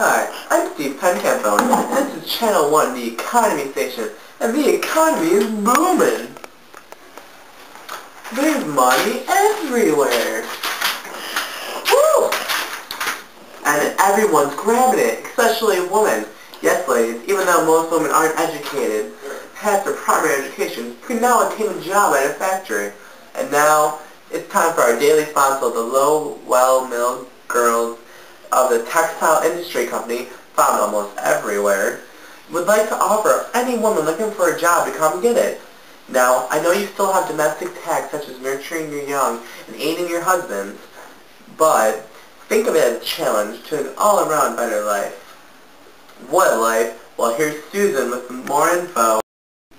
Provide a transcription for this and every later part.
Hi, I'm Steve Pencampone, and this is Channel 1, the economy station, and the economy is booming. There's money everywhere. Woo! And everyone's grabbing it, especially women. Yes, ladies, even though most women aren't educated, past their primary education, can now obtain a job at a factory. And now, it's time for our daily sponsor, the low, well-milled girls of the textile industry company, found almost everywhere, would like to offer any woman looking for a job to come and get it. Now, I know you still have domestic tasks such as nurturing your young and aiding your husbands, but think of it as a challenge to an all-around better life. What a life? Well, here's Susan with more info.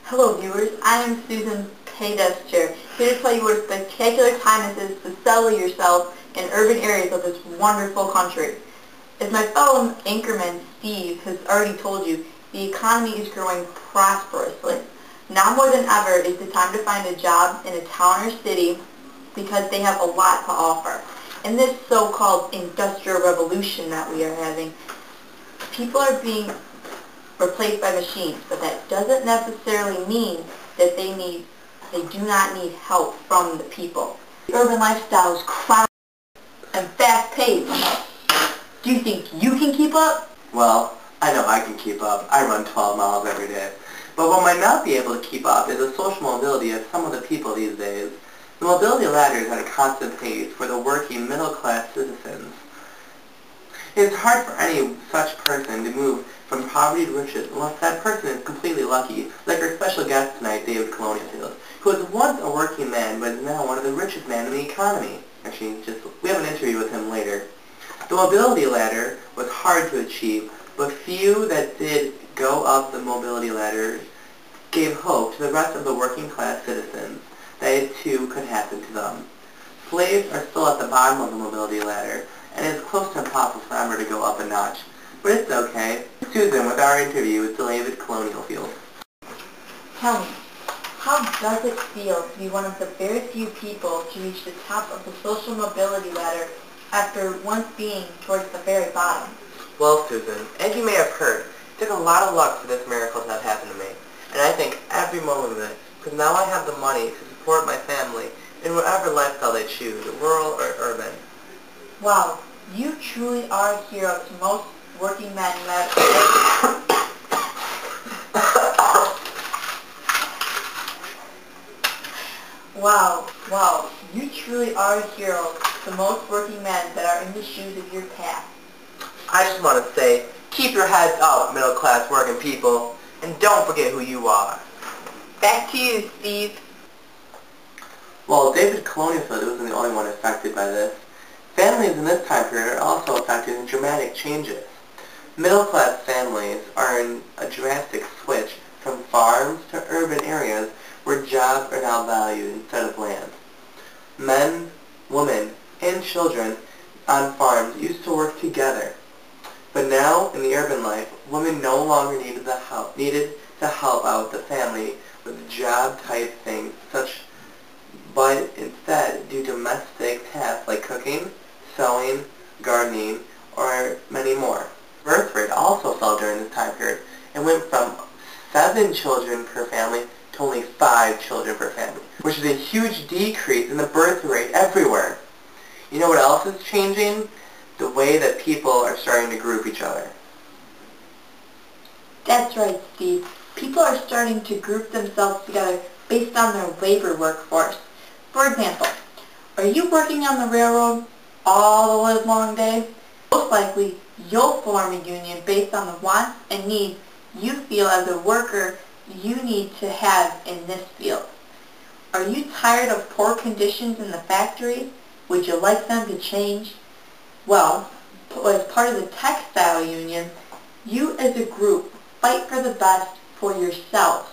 Hello viewers, I am Susan Paydesk Chair, here to tell you what a spectacular time this is to settle yourself in urban areas of this wonderful country. As my fellow anchorman Steve has already told you, the economy is growing prosperously. Now more than ever is the time to find a job in a town or city because they have a lot to offer. In this so-called industrial revolution that we are having, people are being replaced by machines, but that doesn't necessarily mean that they do not need help from the people. The urban lifestyle is crowded and fast-paced. Do you think you can keep up? Well, I know I can keep up. I run 12 miles every day. But what might not be able to keep up is the social mobility of some of the people these days. The mobility ladder is at a constant pace for the working middle-class citizens. It is hard for any such person to move from poverty to riches unless that person is completely lucky, like our special guest tonight, David Colonialfield, who was once a working man but is now one of the richest men in the economy. Actually, we have an interview with him later. The mobility ladder was hard to achieve, but few that did go up the mobility ladder gave hope to the rest of the working class citizens that it too could happen to them. Slaves are still at the bottom of the mobility ladder, and it is close to impossible for them to go up a notch. But it's okay. Susan with our interview with David Colonialfield. Tell me, how does it feel to be one of the very few people to reach the top of the social mobility ladder after once being towards the very bottom? Well, Susan, as you may have heard, it took a lot of luck for this miracle to have happened to me. And I thank every moment of it, because now I have the money to support my family in whatever lifestyle they choose, rural or urban. Wow, you truly are a hero to most working men who have... Wow, you truly are a hero to most working men that are in the shoes of your path. I just want to say, keep your heads up, middle-class working people, and don't forget who you are. Back to you, Steve. Well, David Colonialfield wasn't the only one affected by this. Families in this time period are also affected in dramatic changes. Middle-class families are in a drastic switch from farms to urban areas where jobs are now valued instead of land. Men, women, and children on farms used to work together. But now, in the urban life, women no longer needed to help out the family with job-type things, but instead do domestic tasks like cooking, sewing, gardening, or many more. Birth rate also fell during this time period and went from 7 children per family to only 5 children per family, which is a huge decrease in the birth rate everywhere. You know what else is changing? The way that people are starting to group each other. That's right, Steve. People are starting to group themselves together based on their labor workforce. For example, are you working on the railroad all the livelong day? Most likely, you'll form a union based on the wants and needs you feel as a worker you need to have in this field. Are you tired of poor conditions in the factory? Would you like them to change? Well, as part of the textile union, you as a group fight for the best for yourselves.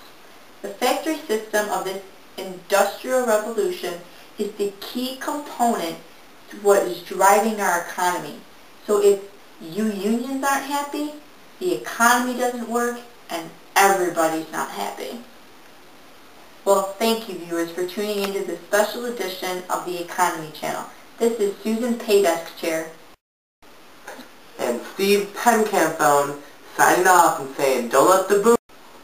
The factory system of this industrial revolution is the key component to what is driving our economy. So if you unions aren't happy, the economy doesn't work, and everybody's not happy. Well, thank you viewers for tuning into this special edition of the Economy Channel. This is Susan Paydesk Chair. And Steve Pencampone signing off and saying, don't let the boom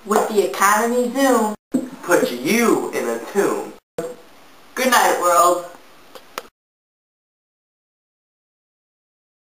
with the economy zoom put you in a tomb.